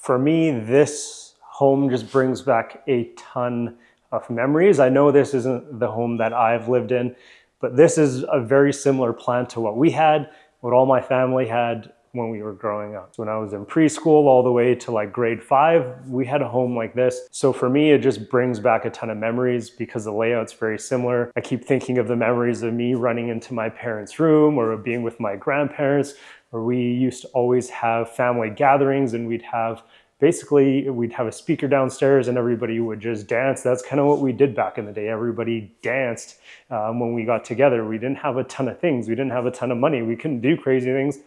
For me, this home just brings back a ton of memories. I know this isn't the home that I've lived in, but this is a very similar plan to what we had, what all my family had when we were growing up. When I was in preschool all the way to like grade 5, we had a home like this. So for me, it just brings back a ton of memories because the layout's very similar. I keep thinking of the memories of me running into my parents' room or being with my grandparents, or we used to always have family gatherings and we'd have a speaker downstairs and everybody would just dance. That's kind of what we did back in the day. Everybody danced when we got together. We didn't have a ton of things. We didn't have a ton of money. We couldn't do crazy things,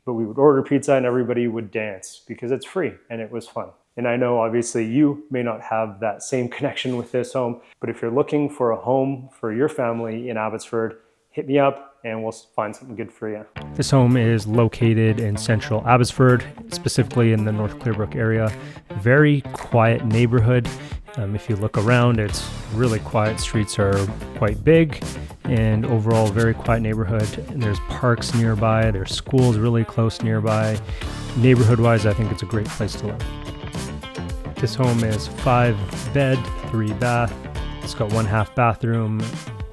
but we would order pizza and everybody would dance because it's free and it was fun. And I know obviously you may not have that same connection with this home, but if you're looking for a home for your family in Abbotsford, hit me up and we'll find something good for you. This home is located in central Abbotsford, specifically in the North Clearbrook area. Very quiet neighborhood. If you look around, it's really quiet. Streets are quite big and overall very quiet neighborhood. And there's parks nearby, there's schools really close nearby. Neighborhood-wise, I think it's a great place to live. This home is 5 bed, 3 bath. It's got 1.5 bathroom,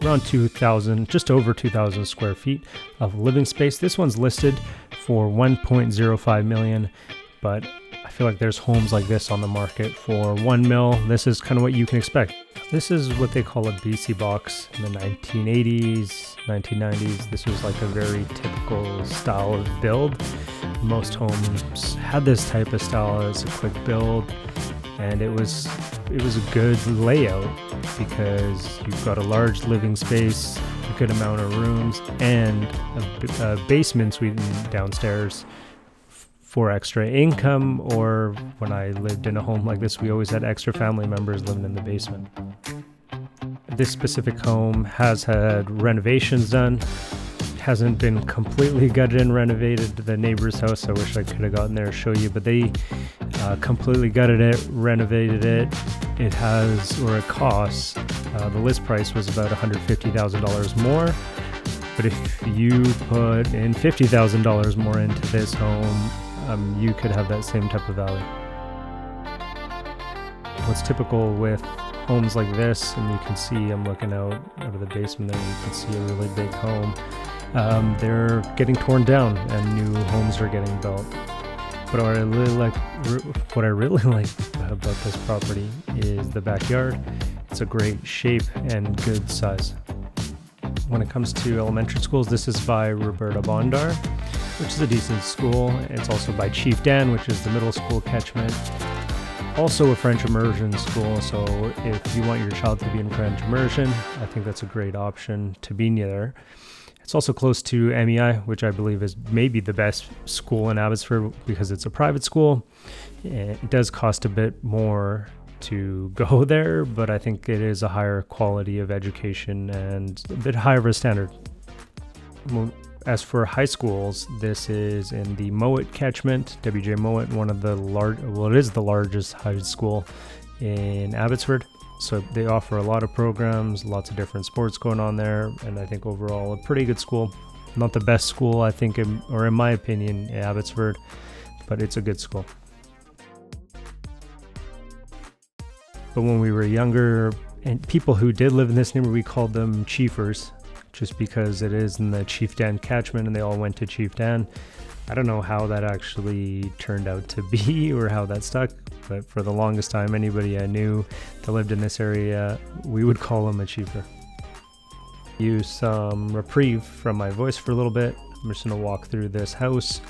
around 2,000, just over 2,000 square feet of living space. This one's listed for 1.05 million, but I feel like there's homes like this on the market for 1 mil. This is kind of what you can expect. This is what they call a BC box in the 1980s, 1990s. This was like a very typical style of build. Most homes had this type of style as a quick build, and it was a good layout because you've got a large living space, a good amount of rooms, and a basement suite downstairs for extra income. Or when I lived in a home like this, we always had extra family members living in the basement. This specific home has had renovations done. Hasn't been completely gutted and renovated. The neighbor's house, I wish I could have gotten there to show you, but they completely gutted it, renovated it. It costs, the list price was about $150,000 more. But if you put in $50,000 more into this home, you could have that same type of value. What's typical with homes like this, and you can see I'm looking out of the basement there, you can see a really big home. They're getting torn down and new homes are getting built. But what I really like about this property is the backyard. It's a great shape and good size. When it comes to elementary schools, this is by Roberta Bondar, which is a decent school. It's also by Chief Dan, which is the middle school catchment. Also a French immersion school, so if you want your child to be in French immersion, I think that's a great option to be near. It's also close to MEI, which I believe is maybe the best school in Abbotsford because it's a private school. It does cost a bit more to go there, but I think it is a higher quality of education and a bit higher of a standard. As for high schools, this is in the Mowat catchment, WJ Mowat, it is the largest high school in Abbotsford. So they offer a lot of programs, lots of different sports going on there, and I think overall a pretty good school. Not the best school, I think, in my opinion, in Abbotsford, but it's a good school. But when we were younger, and people who did live in this neighborhood, we called them Chiefers, just because it is in the Chief Dan catchment and they all went to Chief Dan. I don't know how that actually turned out to be or how that stuck, but for the longest time, anybody I knew that lived in this area, we would call them a Chiefer. Use some reprieve from my voice for a little bit. I'm just gonna walk through this house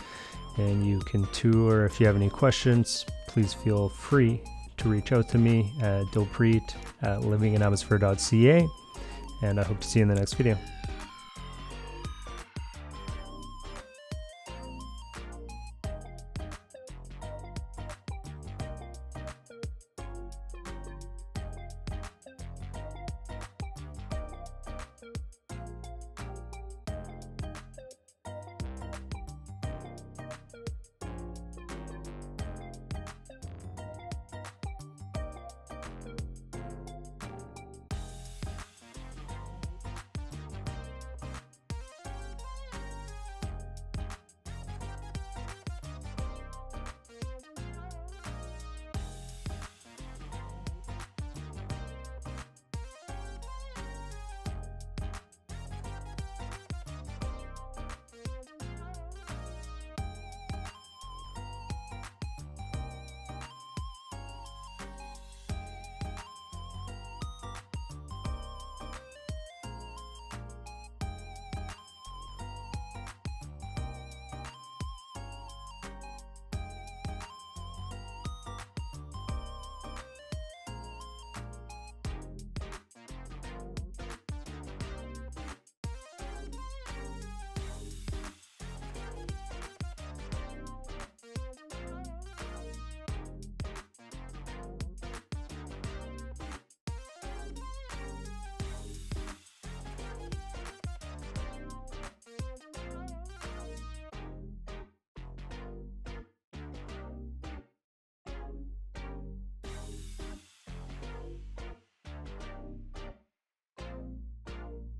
and you can tour. If you have any questions, please feel free to reach out to me at dilpreet@livinginabbotsford.ca, and I hope to see you in the next video.